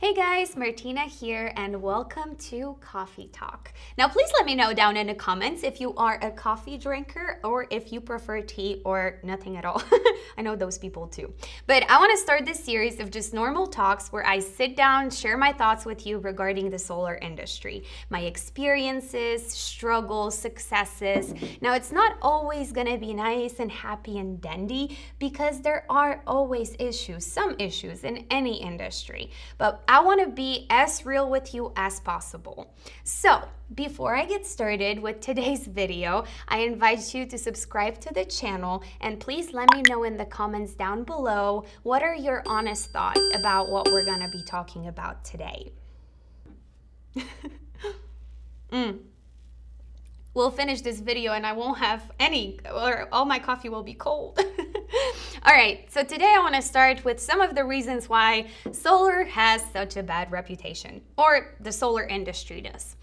Hey guys, Martyna here and welcome to Coffee Talk. Now please let me know down in the comments if you are a coffee drinker or if you prefer tea or nothing at all. I know those people too. But I want to start this series of just normal talks where I sit down, share my thoughts with you regarding the solar industry, my experiences, struggles, successes. Now it's not always going to be nice and happy and dandy because there are always issues, some issues in any industry. But I want to be as real with you as possible. So, before I get started with today's video, I invite you to subscribe to the channel and please let me know in the comments down below what are your honest thoughts about what we're going to be talking about today. We'll finish this video and I won't have any, or all my coffee will be cold. All right, so today I want to start with some of the reasons why solar has such a bad reputation, or the solar industry does.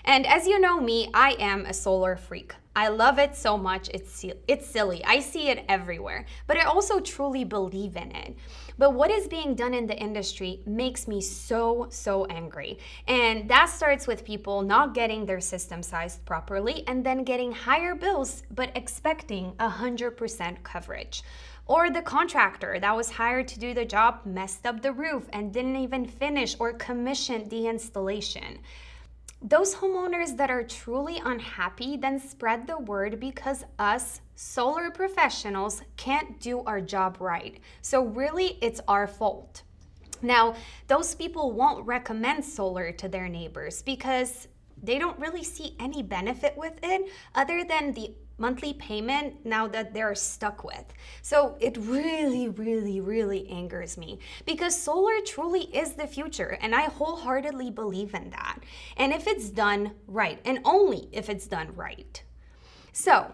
And as you know me, I am a solar freak. I love it so much, it's silly. I see it everywhere, but I also truly believe in it. But what is being done in the industry makes me so angry. And that starts with people not getting their system sized properly and then getting higher bills, but expecting 100% coverage. Or the contractor that was hired to do the job messed up the roof and didn't even finish or commission the installation. Those homeowners that are truly unhappy then spread the word because us solar professionals can't do our job right. So really, it's our fault. Now, those people won't recommend solar to their neighbors because they don't really see any benefit with it other than the monthly payment now that they're stuck with. So it really angers me because solar truly is the future and I wholeheartedly believe in that. And if it's done right, and only if it's done right. So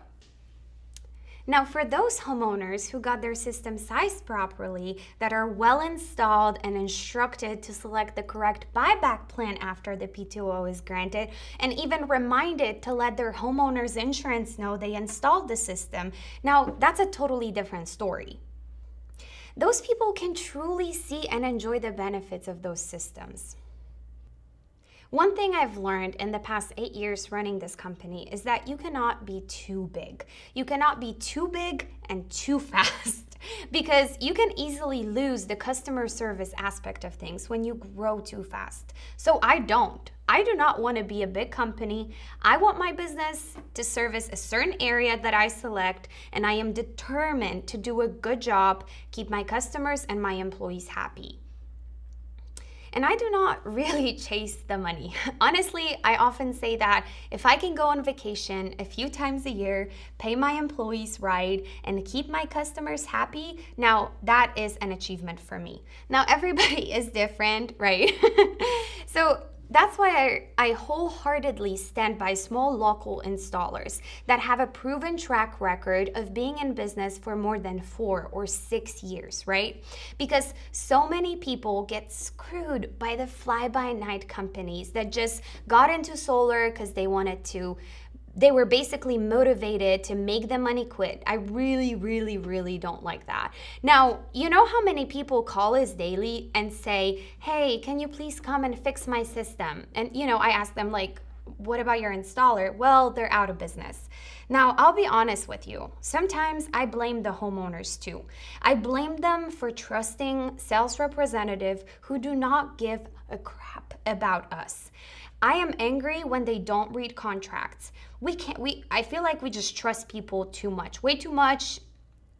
now, for those homeowners who got their system sized properly, that are well installed and instructed to select the correct buyback plan after the PTO is granted, and even reminded to let their homeowner's insurance know they installed the system, now that's a totally different story. Those people can truly see and enjoy the benefits of those systems. One thing I've learned in the past 8 years running this company is that you cannot be too big. You cannot be too big and too fast because you can easily lose the customer service aspect of things when you grow too fast. So I do not want to be a big company. I want my business to service a certain area that I select, and I am determined to do a good job, keep my customers and my employees happy. And I do not really chase the money. Honestly, I often say that if I can go on vacation a few times a year, pay my employees right, and keep my customers happy, now that is an achievement for me. Now, everybody is different, right? So that's why I wholeheartedly stand by small local installers that have a proven track record of being in business for more than 4 or 6 years, right? Because so many people get screwed by the fly-by-night companies that just got into solar because they were basically motivated to make the money quit. I really don't like that. Now, you know how many people call us daily and say, hey, can you please come and fix my system? And I ask them like, what about your installer? Well, they're out of business. Now, I'll be honest with you. Sometimes I blame the homeowners too. I blame them for trusting sales representatives who do not give a crap about us. I am angry when they don't read contracts. I feel like we just trust people too much, way too much,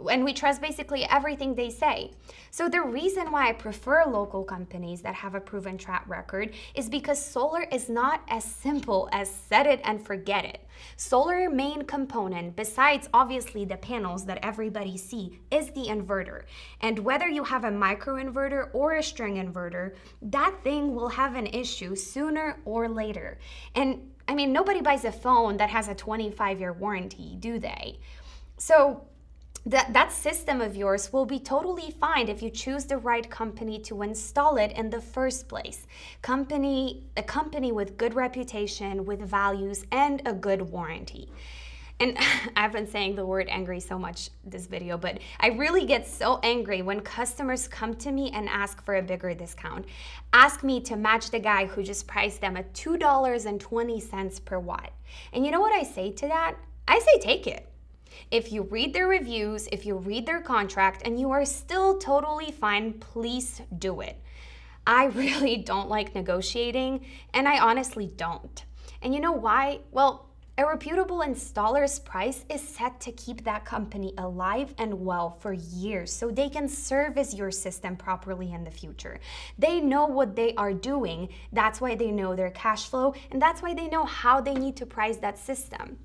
and we trust basically everything they say. So the reason why I prefer local companies that have a proven track record is because solar is not as simple as set it and forget it. Solar main component, besides obviously the panels that everybody see, is the inverter. And whether you have a microinverter or a string inverter, that thing will have an issue sooner or later. And I mean, nobody buys a phone that has a 25-year warranty, do they? So that system of yours will be totally fine if you choose the right company to install it in the first place. A company with good reputation, with values, and a good warranty. And I've been saying the word angry so much this video, but I really get so angry when customers come to me and ask for a bigger discount. Ask me to match the guy who just priced them at $2.20 per watt. And you know what I say to that? I say take it. If you read their reviews, if you read their contract, and you are still totally fine, please do it. I really don't like negotiating, and I honestly don't. And you know why? Well, a reputable installer's price is set to keep that company alive and well for years so they can service your system properly in the future. They know what they are doing. That's why they know their cash flow, and that's why they know how they need to price that system.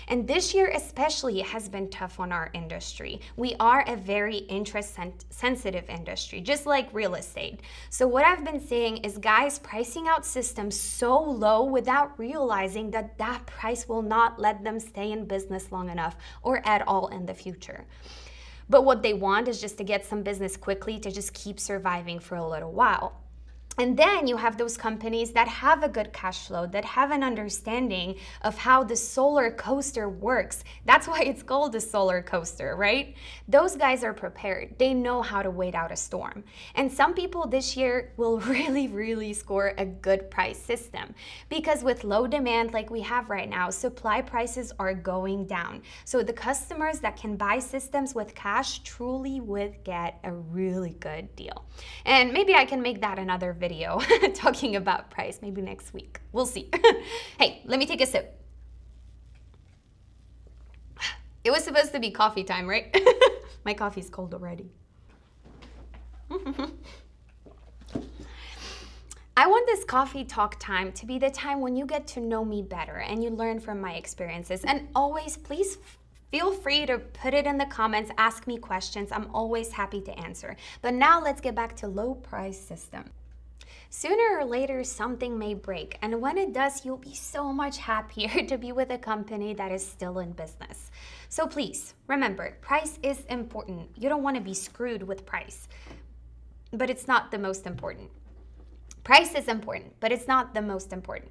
And this year especially has been tough on our industry. We are a very interest-sensitive industry, just like real estate. So what I've been seeing is guys pricing out systems so low without realizing that that price will not let them stay in business long enough or at all in the future. But what they want is just to get some business quickly to just keep surviving for a little while. And then you have those companies that have a good cash flow, that have an understanding of how the solar coaster works. That's why it's called the solar coaster, right? Those guys are prepared. They know how to wait out a storm. And some people this year will really score a good price system, because with low demand like we have right now, supply prices are going down. So the customers that can buy systems with cash truly would get a really good deal. And maybe I can make that another video talking about price, maybe next week. We'll see. Hey, let me take a sip. It was supposed to be coffee time, right? My coffee's cold already. I want this coffee talk time to be the time when you get to know me better and you learn from my experiences. And always, please feel free to put it in the comments, ask me questions. I'm always happy to answer. But now let's get back to low price system. Sooner or later, something may break, and when it does, you'll be so much happier to be with a company that is still in business. So please, remember, price is important. You don't want to be screwed with price, but it's not the most important. Price is important, but it's not the most important.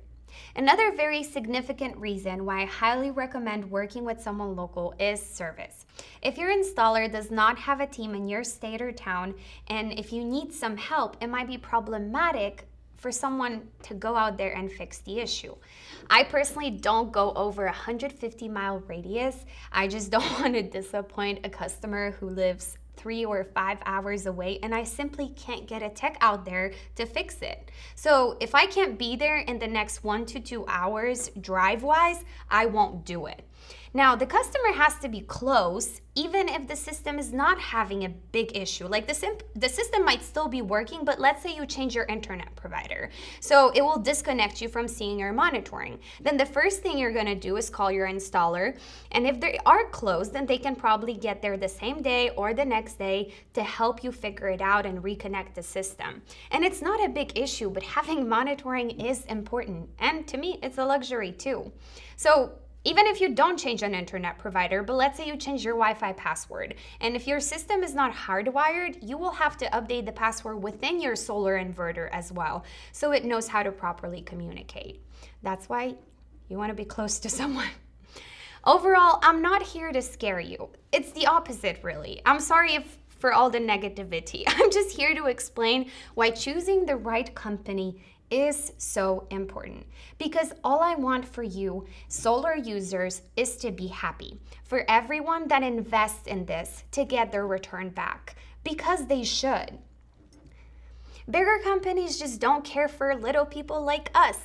Another very significant reason why I highly recommend working with someone local is service. If your installer does not have a team in your state or town, and if you need some help, it might be problematic for someone to go out there and fix the issue. I personally don't go over a 150-mile radius. I just don't want to disappoint a customer who lives 3 or 5 hours away, and I simply can't get a tech out there to fix it. So if I can't be there in the next 1 to 2 hours drive-wise, I won't do it. Now, the customer has to be close, even if the system is not having a big issue. Like the system might still be working, but let's say you change your internet provider. So it will disconnect you from seeing your monitoring. Then the first thing you're gonna do is call your installer. And if they are close, then they can probably get there the same day or the next day to help you figure it out and reconnect the system. And it's not a big issue, but having monitoring is important. And to me, it's a luxury too. So even if you don't change an internet provider, but let's say you change your Wi-Fi password, and if your system is not hardwired, you will have to update the password within your solar inverter as well, so it knows how to properly communicate. That's why you want to be close to someone. Overall, I'm not here to scare you. It's the opposite, really. I'm sorry for all the negativity. I'm just here to explain why choosing the right company is so important, because all I want for you solar users is to be happy, for everyone that invests in this to get their return back, because they should. Bigger companies just don't care for little people like us.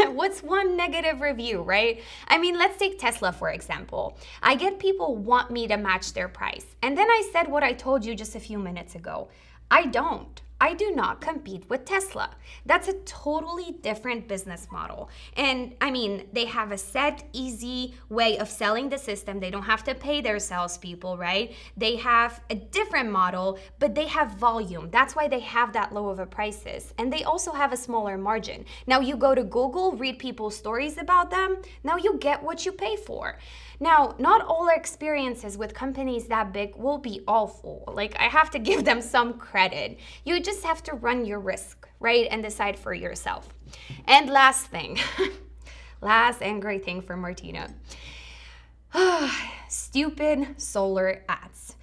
What's one negative review, right? I mean, let's take Tesla for example. I get people want me to match their price, and then I said what I told you just a few minutes ago. I don't. I do not compete with Tesla. That's a totally different business model. And I mean, they have a set, easy way of selling the system. They don't have to pay their salespeople, right? They have a different model, but they have volume. That's why they have that low of a prices. And they also have a smaller margin. Now you go to Google, read people's stories about them. Now you get what you pay for. Now, not all experiences with companies that big will be awful. Like, I have to give them some credit. You just have to run your risk, right? And decide for yourself. And last thing, last angry thing for Martyna. Stupid solar ads.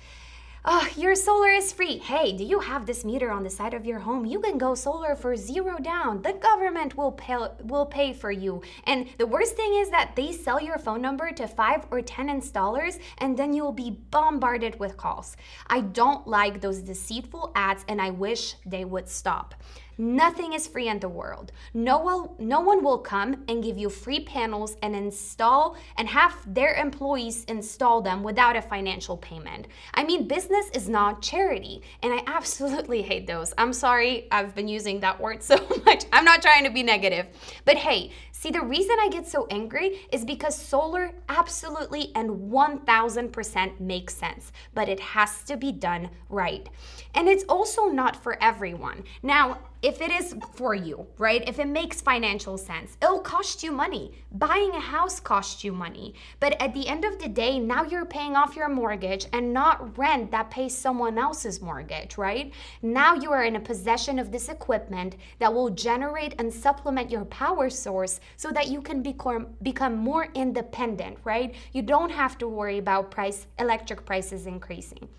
Your solar is free. Hey, do you have this meter on the side of your home? You can go solar for $0 down. The government will pay for you. And the worst thing is that they sell your phone number to 5 or 10 installers, and then you'll be bombarded with calls. I don't like those deceitful ads, and I wish they would stop. Nothing is free in the world. No one will come and give you free panels and install and have their employees install them without a financial payment. I mean, business is not charity, and I absolutely hate those. I'm sorry, I've been using that word so much. I'm not trying to be negative. But hey, see, the reason I get so angry is because solar absolutely and 1000% makes sense, but it has to be done right. And it's also not for everyone. Now, if it is for you, right? If it makes financial sense, it'll cost you money. Buying a house costs you money. But at the end of the day, now you're paying off your mortgage and not rent that pays someone else's mortgage, right? Now you are in a possession of this equipment that will generate and supplement your power source so that you can become more independent, right? You don't have to worry about electric prices increasing.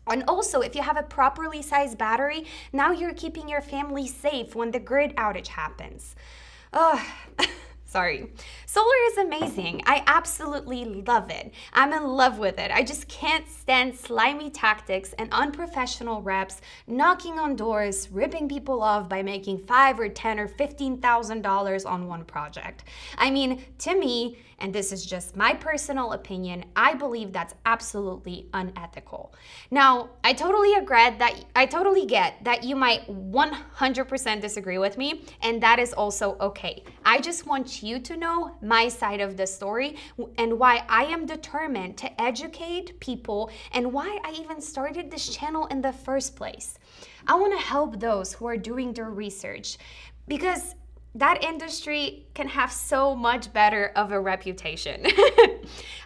And also, if you have a properly sized battery, now you're keeping your family safe when the grid outage happens. Sorry. Solar is amazing. I absolutely love it. I'm in love with it. I just can't stand slimy tactics and unprofessional reps knocking on doors, ripping people off by making $5 or $10 or $15,000 on one project. I mean, to me, and this is just my personal opinion, I believe that's absolutely unethical. Now, I totally get that you might 100% disagree with me, and that is also okay. I just want you to know my side of the story and why I am determined to educate people and why I even started this channel in the first place. I want to help those who are doing their research because that industry can have so much better of a reputation.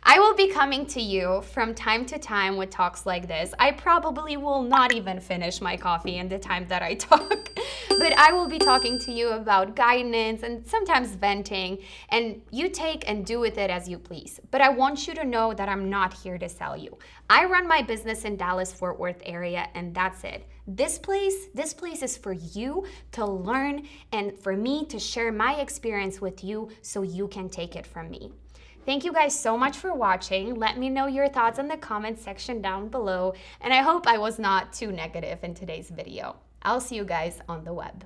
I will be coming to you from time to time with talks like this. I probably will not even finish my coffee in the time that I talk, but I will be talking to you about guidance and sometimes venting, and you take and do with it as you please. But I want you to know that I'm not here to sell you. I run my business in Dallas-Fort Worth area, and that's it. This place is for you to learn and for me to share my experience with you so you can take it from me. Thank you guys so much for watching. Let me know your thoughts in the comments section down below, and I hope I was not too negative in today's video. I'll see you guys on the web.